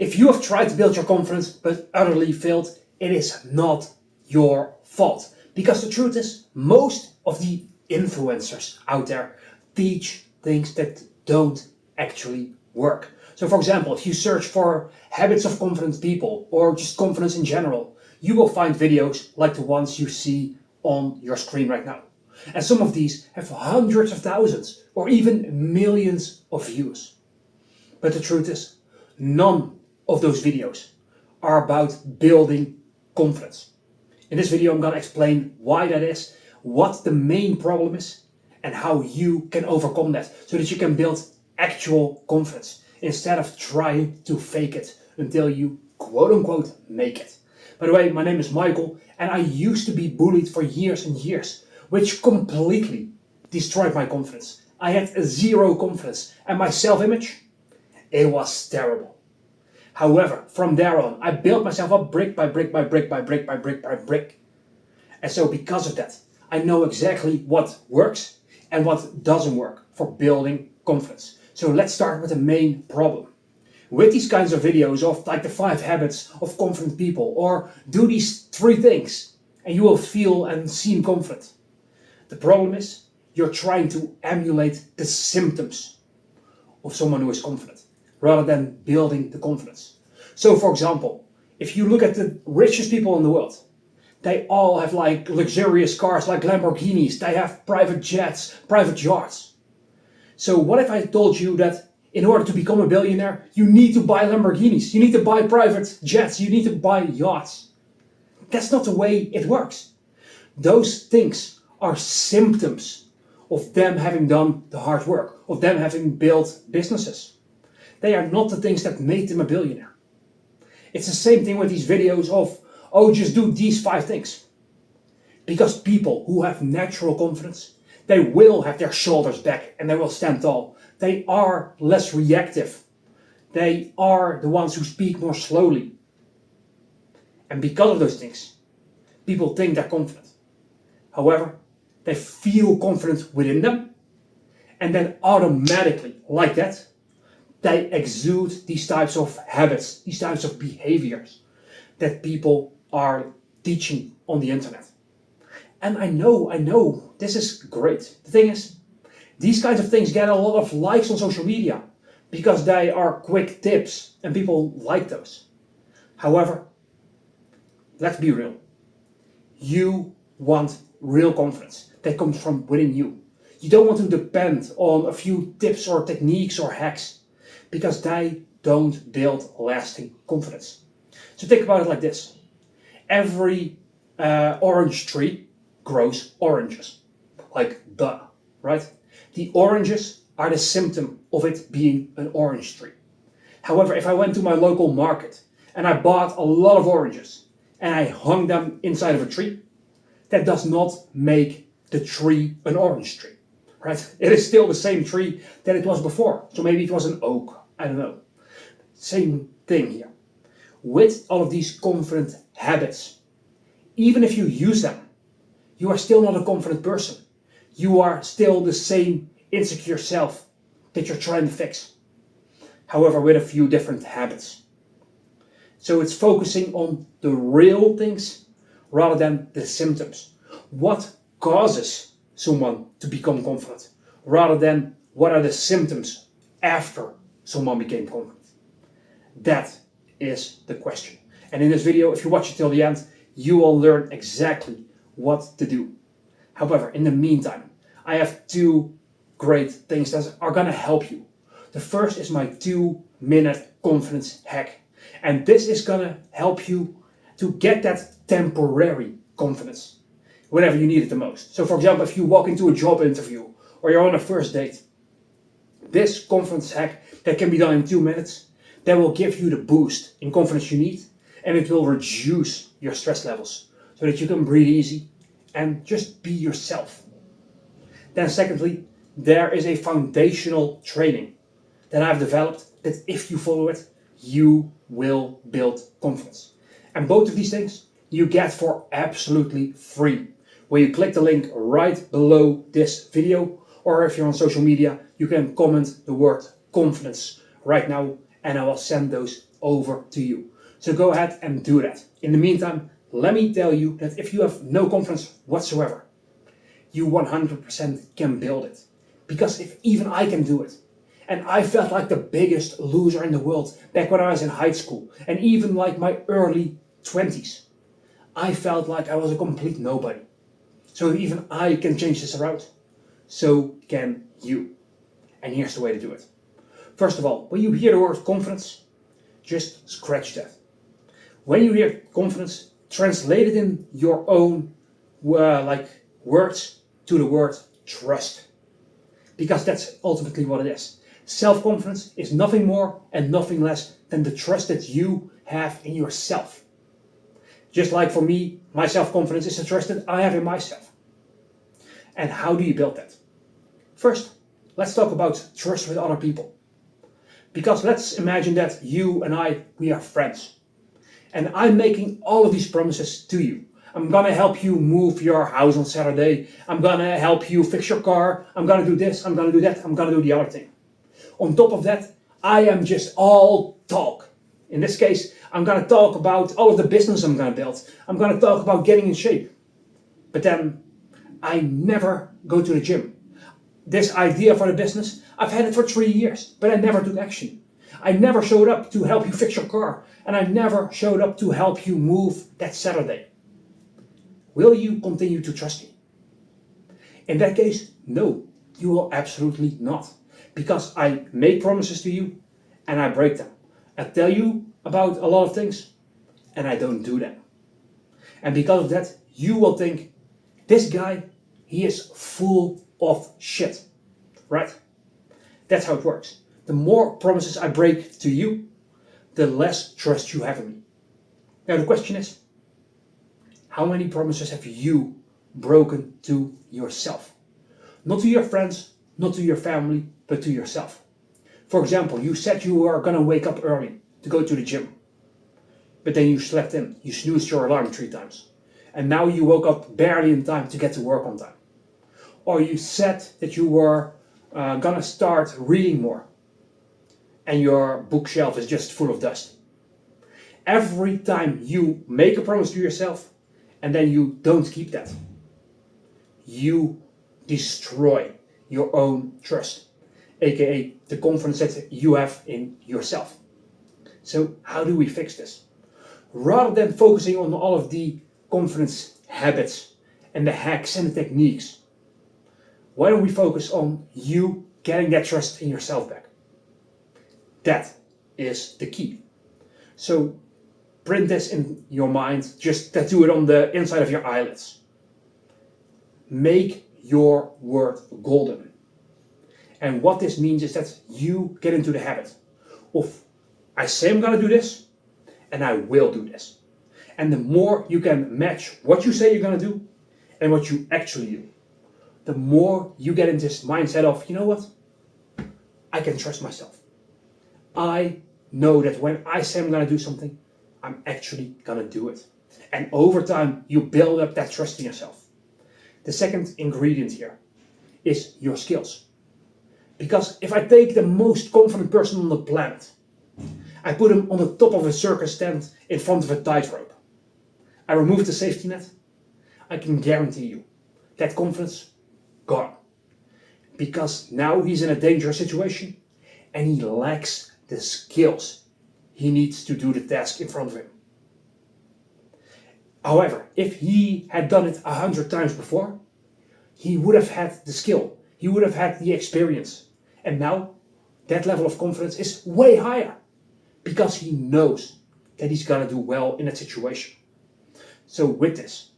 If you have tried to build your confidence but utterly failed, it is not your fault. Because the truth is, most of the influencers out there teach things that don't actually work. So for example, if you search for habits of confident people or just confidence in general, you will find videos like the ones you see on your screen right now. And some of these have hundreds of thousands or even millions of views. But the truth is, none of those videos are about building confidence. In this video, I'm going to explain why that is, what the main problem is, and how you can overcome that so that you can build actual confidence instead of trying to fake it until you quote unquote make it. By the way, my name is Michael and I used to be bullied for years and years, which completely destroyed my confidence. I had zero confidence and my self-image, it was terrible. However, from there on, I built myself up brick by brick by brick by brick by brick by brick. And so because of that, I know exactly what works and what doesn't work for building confidence. So let's start with the main problem. With these kinds of videos of like the 5 habits of confident people, or do these 3 things and you will feel and seem confident. The problem is you're trying to emulate the symptoms of someone who is confident rather than building the confidence. So for example, if you look at the richest people in the world, they all have like luxurious cars like Lamborghinis, they have private jets, private yachts. So what if I told you that in order to become a billionaire, you need to buy Lamborghinis, you need to buy private jets, you need to buy yachts? That's not the way it works. Those things are symptoms of them having done the hard work, of them having built businesses. They are not the things that made them a billionaire. It's the same thing with these videos of, oh, just do these 5 things. Because people who have natural confidence, they will have their shoulders back and they will stand tall. They are less reactive. They are the ones who speak more slowly. And because of those things, people think they're confident. However, they feel confident within them, and then automatically, like that, they exude these types of habits, these types of behaviors that people are teaching on the internet. And I know, this is great. The thing is, these kinds of things get a lot of likes on social media because they are quick tips and people like those. However, let's be real. You want real confidence that comes from within you. You don't want to depend on a few tips or techniques or hacks because they don't build lasting confidence. So think about it like this. Every orange tree grows oranges. Like duh, right? The oranges are the symptom of it being an orange tree. However, if I went to my local market and I bought a lot of oranges and I hung them inside of a tree, that does not make the tree an orange tree, right? It is still the same tree that it was before. So maybe it was an oak, I don't know. Same thing here. With all of these confident habits, even if you use them, you are still not a confident person. You are still the same insecure self that you're trying to fix. However, with a few different habits. So it's focusing on the real things rather than the symptoms. What causes someone to become confident rather than what are the symptoms after someone became confident? That is the question. And in this video, if you watch it till the end, you will learn exactly what to do. However, in the meantime, I have 2 great things that are going to help you. The first is my 2-minute confidence hack. And this is going to help you to get that temporary confidence whenever you need it the most. So for example, if you walk into a job interview or you're on a first date, this confidence hack that can be done in 2 minutes, that will give you the boost in confidence you need, and it will reduce your stress levels so that you can breathe easy and just be yourself. Then secondly, there is a foundational training that I've developed that if you follow it, you will build confidence. And both of these things you get for absolutely free, where you click the link right below this video, or if you're on social media, you can comment the word confidence right now and I will send those over to you. So go ahead and do that. In the meantime, let me tell you that if you have no confidence whatsoever, you 100% can build it. Because if even I can do it, and I felt like the biggest loser in the world back when I was in high school, and even like my early 20s, I felt like I was a complete nobody. So even I can change this around, so can you. And here's the way to do it. First of all, when you hear the word confidence, just scratch that. When you hear confidence, translate it in your own words to the word trust. Because that's ultimately what it is. Self-confidence is nothing more and nothing less than the trust that you have in yourself. Just like for me, my self-confidence is the trust that I have in myself. And how do you build that? First, let's talk about trust with other people. Because let's imagine that you and I, we are friends. And I'm making all of these promises to you. I'm gonna help you move your house on Saturday. I'm gonna help you fix your car. I'm gonna do this, I'm gonna do that, I'm gonna do the other thing. On top of that, I am just all talk. In this case, I'm gonna talk about all of the business I'm gonna build. I'm gonna talk about getting in shape. But then, I never go to the gym. This idea for the business, I've had it for 3 years, but I never took action. I never showed up to help you fix your car, and I never showed up to help you move that Saturday. Will you continue to trust me? In that case, no, you will absolutely not. Because I make promises to you, and I break them. I tell you about a lot of things, and I don't do them. And because of that, you will think, this guy, he is full of shit, right? That's how it works. The more promises I break to you, the less trust you have in me. Now the question is, how many promises have you broken to yourself? Not to your friends, not to your family, but to yourself. For example, you said you were gonna wake up early to go to the gym. But then you slept in, you snoozed your alarm 3 times. And now you woke up barely in time to get to work on time. Or you said that you were gonna start reading more. And your bookshelf is just full of dust. Every time you make a promise to yourself and then you don't keep that, you destroy your own trust, aka the confidence that you have in yourself. So how do we fix this? Rather than focusing on all of the confidence habits and the hacks and the techniques, why don't we focus on you getting that trust in yourself back? That is the key. So print this in your mind, just tattoo it on the inside of your eyelids. Make your word golden. And what this means is that you get into the habit of, I say I'm gonna do this, and I will do this. And the more you can match what you say you're gonna do and what you actually do, the more you get into this mindset of, you know what? I can trust myself. I know that when I say I'm gonna do something, I'm actually gonna do it. And over time, you build up that trust in yourself. The second ingredient here is your skills. Because if I take the most confident person on the planet, I put him on the top of a circus tent in front of a tightrope, I remove the safety net, I can guarantee you that confidence, gone. Because now he's in a dangerous situation and he lacks the skills he needs to do the task in front of him. However, if he had done it 100 times before, he would have had the skill, he would have had the experience. And now, that level of confidence is way higher because he knows that he's gonna do well in that situation. So with this,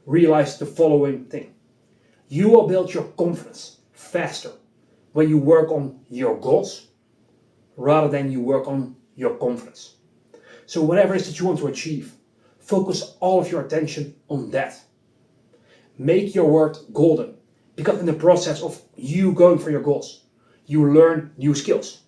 realize the following thing. You will build your confidence faster when you work on your goals rather than you work on your confidence. So whatever it is that you want to achieve, focus all of your attention on that. Make your word golden, because in the process of you going for your goals, you learn new skills.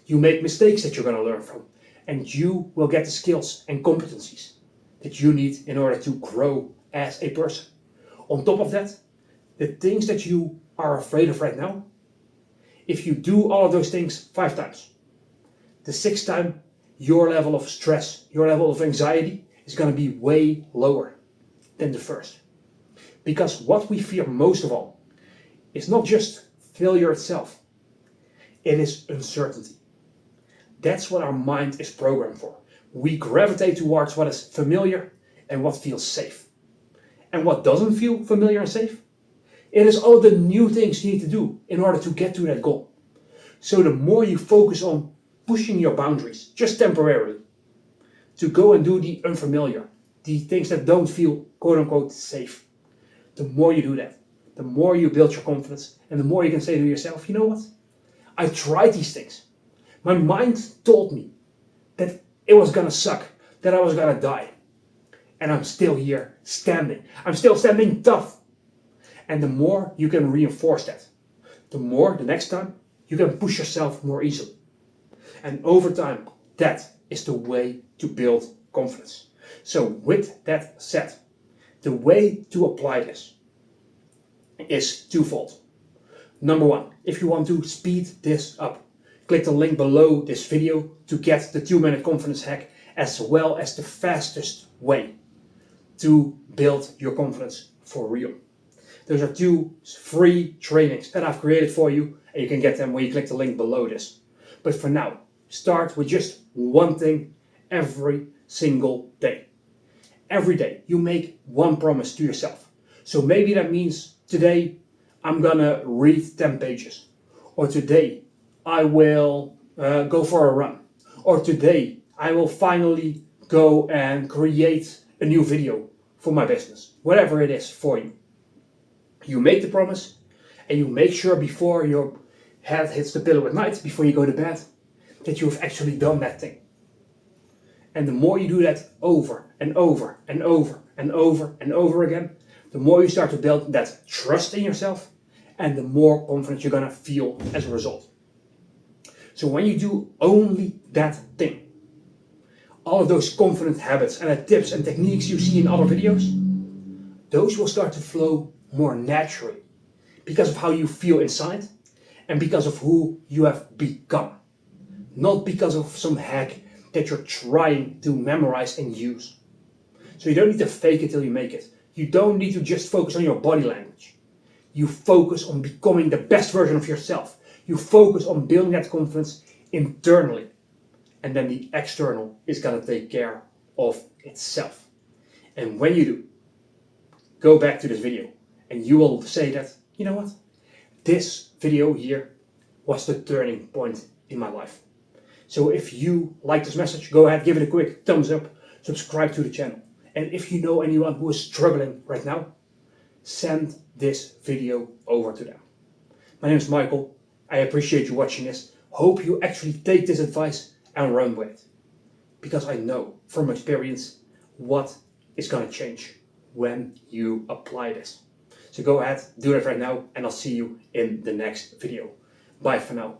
You make mistakes that you're going to learn from, and you will get the skills and competencies that you need in order to grow as a person. On top of that, the things that you are afraid of right now, if you do all of those things 5 times, the 6th time your level of stress, your level of anxiety is going to be way lower than the first. Because what we fear most of all is not just failure itself, it is uncertainty. That's what our mind is programmed for. We gravitate towards what is familiar and what feels safe. And what doesn't feel familiar and safe? It is all the new things you need to do in order to get to that goal. So the more you focus on pushing your boundaries, just temporarily, to go and do the unfamiliar, the things that don't feel quote unquote safe, the more you do that, the more you build your confidence, and the more you can say to yourself, you know what? I tried these things. My mind told me that it was gonna suck, that I was gonna die. And I'm still here, standing. I'm still standing tough. And the more you can reinforce that, the more the next time you can push yourself more easily. And over time, that is the way to build confidence. So with that said, the way to apply this is twofold. Number one, if you want to speed this up, click the link below this video to get the 2-minute confidence hack, as well as the fastest way to build your confidence for real. Those are 2 free trainings that I've created for you, and you can get them when you click the link below this. But for now, start with just one thing every single day. Every day you make one promise to yourself. So maybe that means today I'm gonna read 10 pages. Or today I will go for a run. Or today I will finally go and create a new video for my business. Whatever it is for you. You make the promise and you make sure before your head hits the pillow at night, before you go to bed, that you've actually done that thing. And the more you do that over and over and over and over and over again, the more you start to build that trust in yourself and the more confidence you're gonna feel as a result. So when you do only that thing, all of those confident habits and the tips and techniques you see in other videos, those will start to flow more naturally because of how you feel inside and because of who you have become. Not because of some hack that you're trying to memorize and use. So you don't need to fake it till you make it. You don't need to just focus on your body language. You focus on becoming the best version of yourself. You focus on building that confidence internally. And then the external is going to take care of itself. And when you do, go back to this video and you will say that, you know what? This video here was the turning point in my life. So if you like this message, go ahead, give it a quick thumbs up, subscribe to the channel. And if you know anyone who is struggling right now, send this video over to them. My name is Michael. I appreciate you watching this. Hope you actually take this advice and run with it. Because I know from experience what is going to change when you apply this. So go ahead, do that right now, and I'll see you in the next video. Bye for now.